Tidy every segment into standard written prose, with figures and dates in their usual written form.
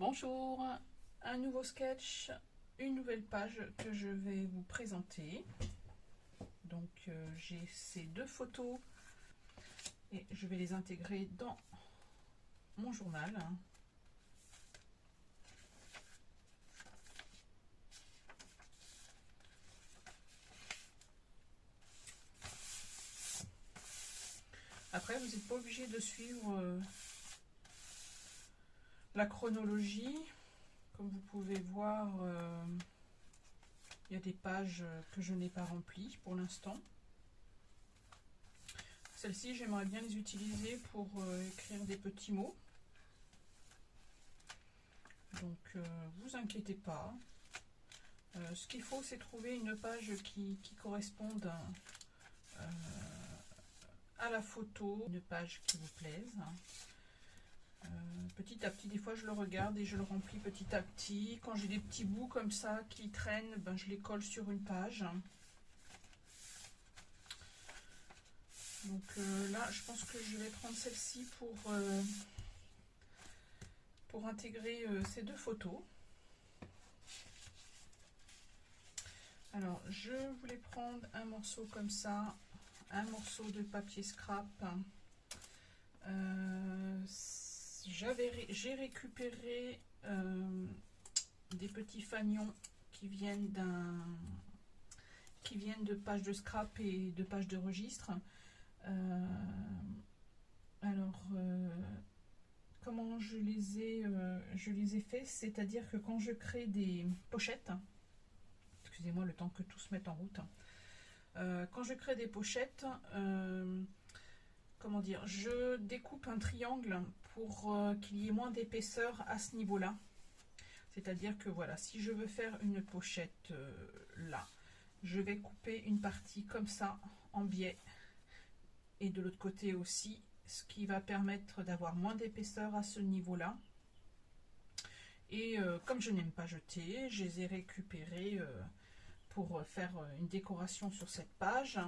Bonjour, un nouveau sketch, une nouvelle page que je vais vous présenter. Donc j'ai ces deux photos et je vais les intégrer dans mon journal. Après, vous n'êtes pas obligé de suivre la chronologie. Comme vous pouvez voir, il y a des pages que je n'ai pas remplies pour l'instant. Celles-ci, j'aimerais bien les utiliser pour écrire des petits mots. Donc, vous inquiétez pas. Ce qu'il faut, c'est trouver une page qui corresponde à la photo, une page qui vous plaise. Petit à petit, des fois je le regarde et je le remplis petit à petit. Quand j'ai des petits bouts comme ça qui traînent, ben, je les colle sur une page. Donc là, je pense que je vais prendre celle-ci pour intégrer ces deux photos. Alors, je voulais prendre un morceau comme ça, un morceau de papier scrap. J'ai récupéré des petits fanions qui viennent de pages de scrap et de pages de registre. Comment je les ai fait, c'est-à-dire que quand je crée des pochettes, excusez-moi le temps que tout se mette en route, quand je crée des pochettes, comment dire, je découpe un triangle pour qu'il y ait moins d'épaisseur à ce niveau-là. C'est-à-dire que voilà, si je veux faire une pochette là, je vais couper une partie comme ça en biais et de l'autre côté aussi, ce qui va permettre d'avoir moins d'épaisseur à ce niveau-là. Et comme je n'aime pas jeter, je les ai récupérés pour faire une décoration sur cette page.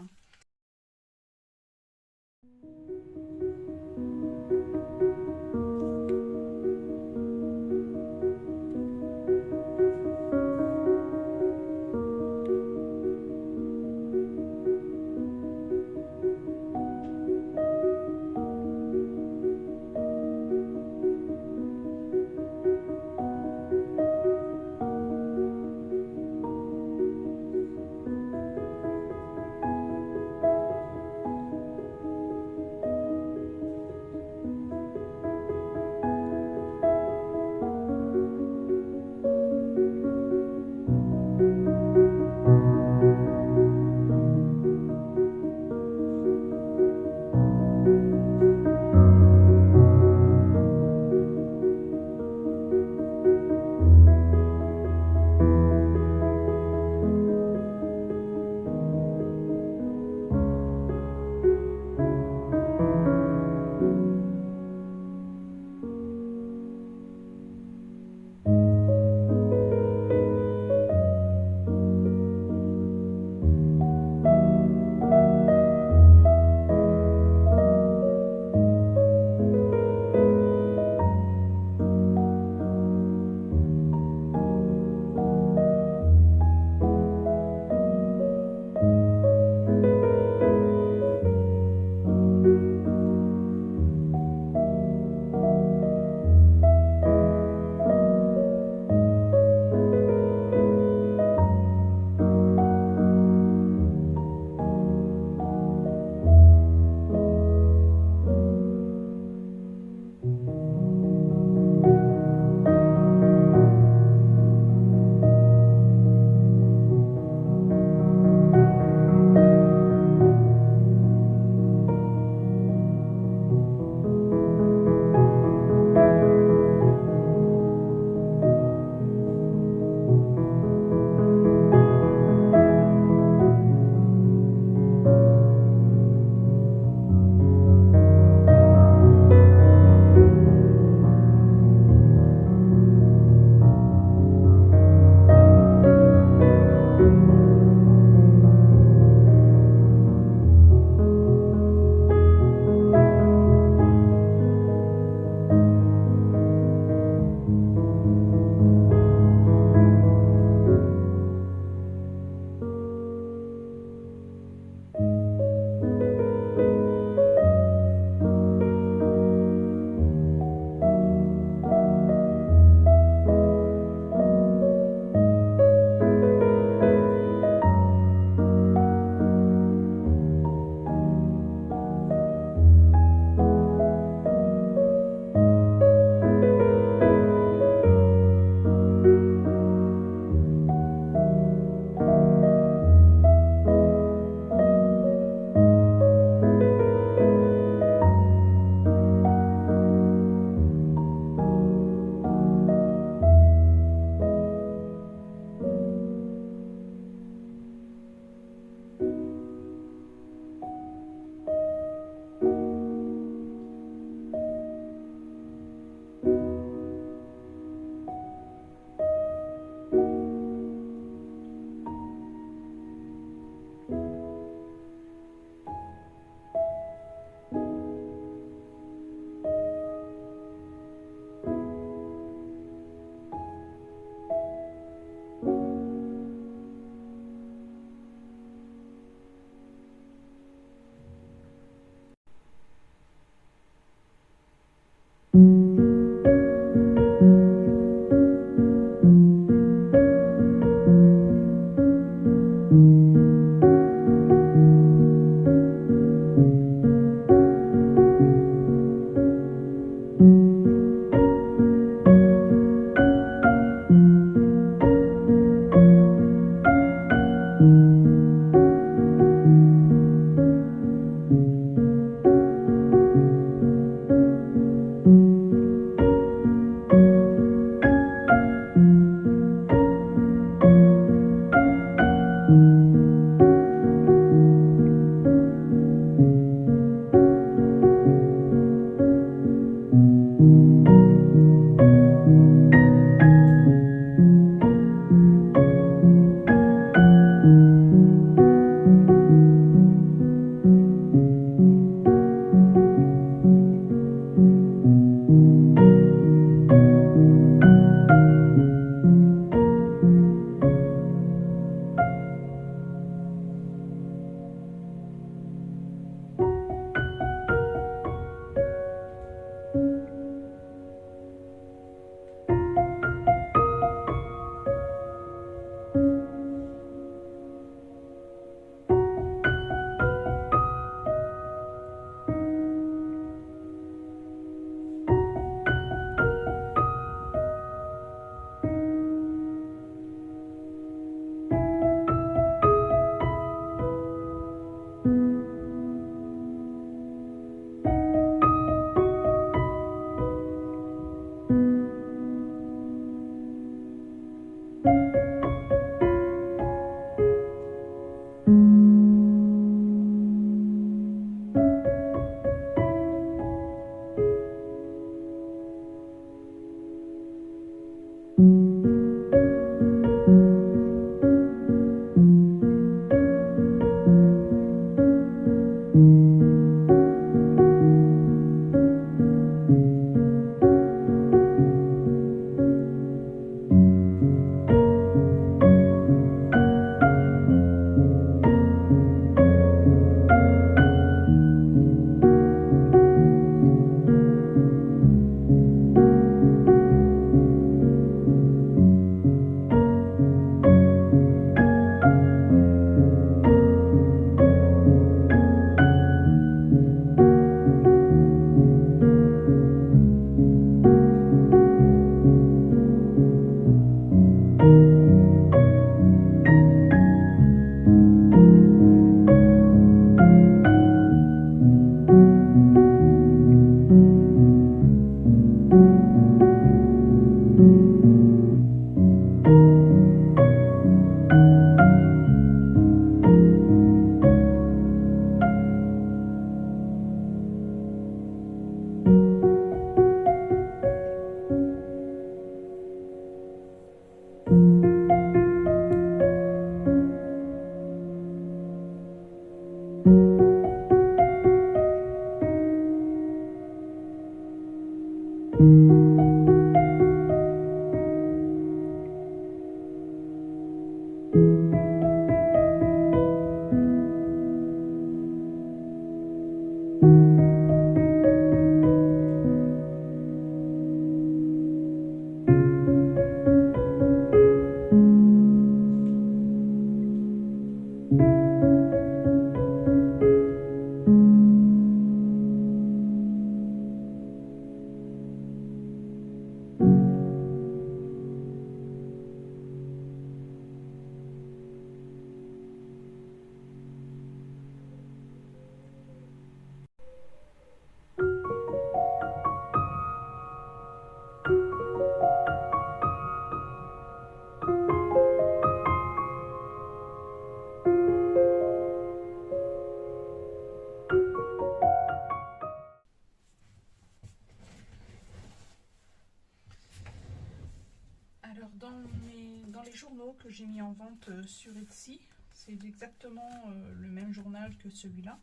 Alors dans les journaux que j'ai mis en vente sur Etsy, c'est exactement le même journal que celui-là.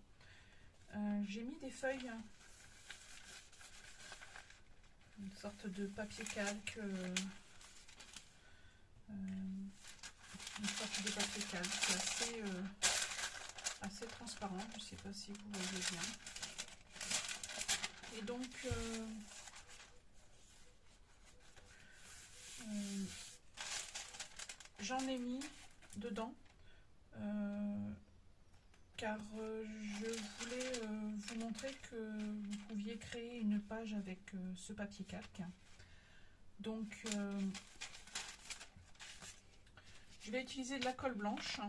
J'ai mis des feuilles, une sorte de papier calque, c'est assez transparent, je ne sais pas si vous voyez bien. Et donc j'en ai mis dedans car je voulais vous montrer que vous pouviez créer une page avec ce papier calque. Donc je vais utiliser de la colle blanche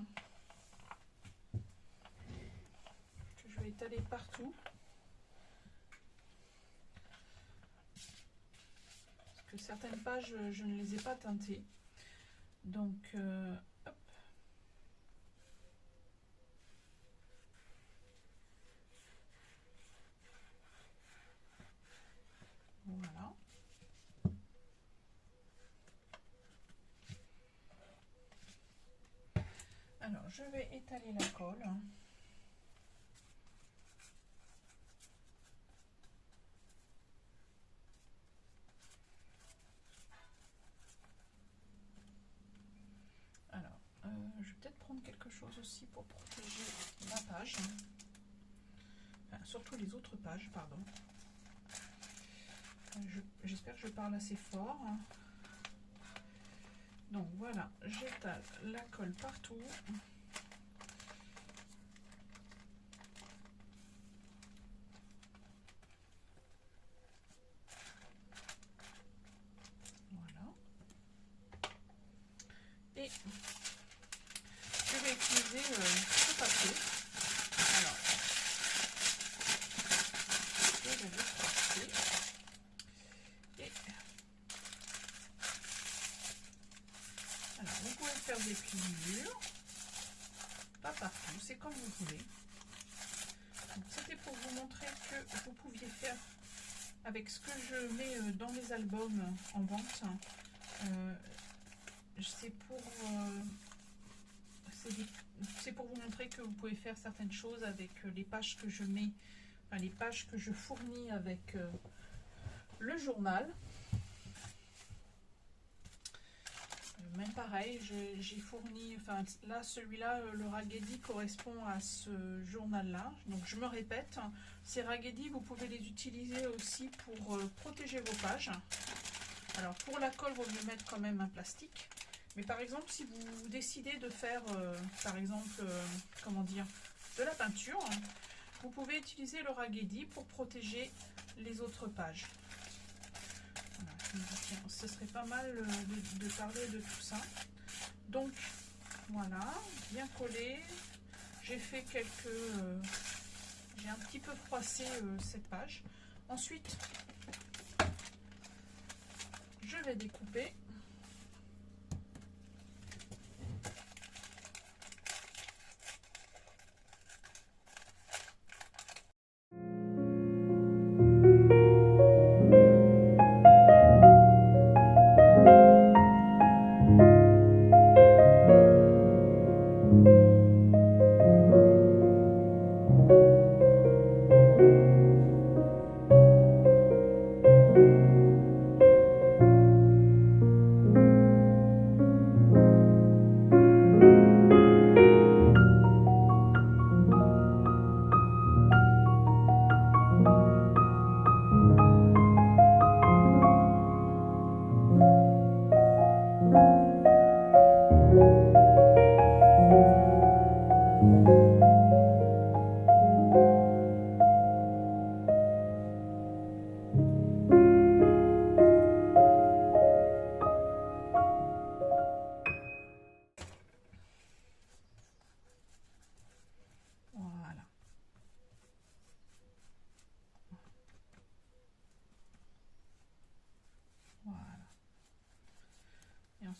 que je vais étaler partout. Parce que certaines pages, je ne les ai pas teintées. Donc, hop. Voilà. Alors, je vais étaler la colle. Alors, je vais peut-être prendre quelque chose aussi pour protéger la page. Enfin, surtout les autres pages, pardon. J'espère que je parle assez fort. Donc voilà, j'étale la colle partout. Voilà. Et je vais utiliser ce papier. Alors, je vais le passer. Et alors, vous pouvez faire des pliures. Pas partout, c'est comme vous voulez. C'était pour vous montrer que vous pouviez faire avec ce que je mets dans les albums en vente. C'est pour vous montrer que vous pouvez faire certaines choses avec les pages que je mets, enfin les pages que je fournis avec le journal. Même pareil, j'ai fourni, enfin là celui-là, le Raggedy correspond à ce journal-là. Donc je me répète, ces Raggedy, vous pouvez les utiliser aussi pour protéger vos pages. Alors pour la colle, il vaut mieux mettre quand même un plastique. Mais par exemple, si vous décidez de faire, par exemple, comment dire, de la peinture, vous pouvez utiliser le Raggedy pour protéger les autres pages. Voilà, je me dis, tiens, ce serait pas mal de parler de tout ça. Donc, voilà, bien collé. J'ai fait j'ai un petit peu froissé cette page. Ensuite, je vais découper.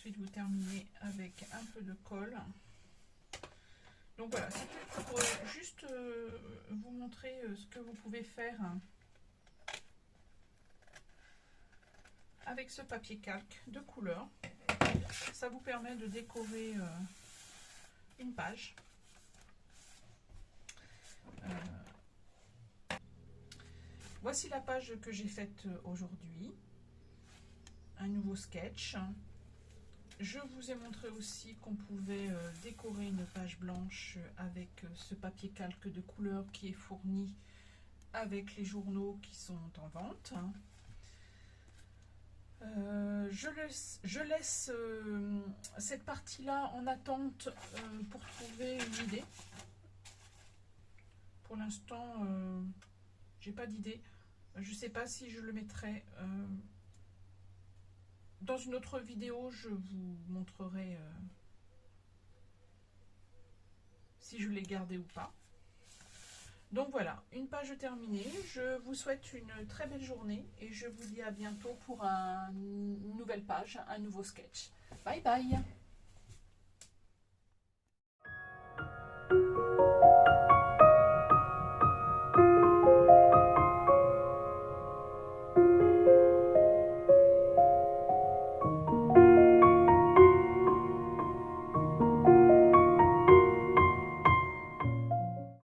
ensuite vous terminez avec un peu de colle. Donc voilà, c'était pour juste vous montrer ce que vous pouvez faire avec ce papier calque de couleur. Ça vous permet de décorer une page. Voici la page que j'ai faite aujourd'hui. Un nouveau sketch. Je vous ai montré aussi qu'on pouvait décorer une page blanche avec ce papier calque de couleur qui est fourni avec les journaux qui sont en vente. Je laisse cette partie-là en attente pour trouver une idée. Pour l'instant, j'ai pas d'idée. Je ne sais pas si je le mettrai dans une autre vidéo. Je vous montrerai si je l'ai gardé ou pas. Donc voilà, une page terminée. Je vous souhaite une très belle journée et je vous dis à bientôt pour une nouvelle page, un nouveau sketch. Bye bye!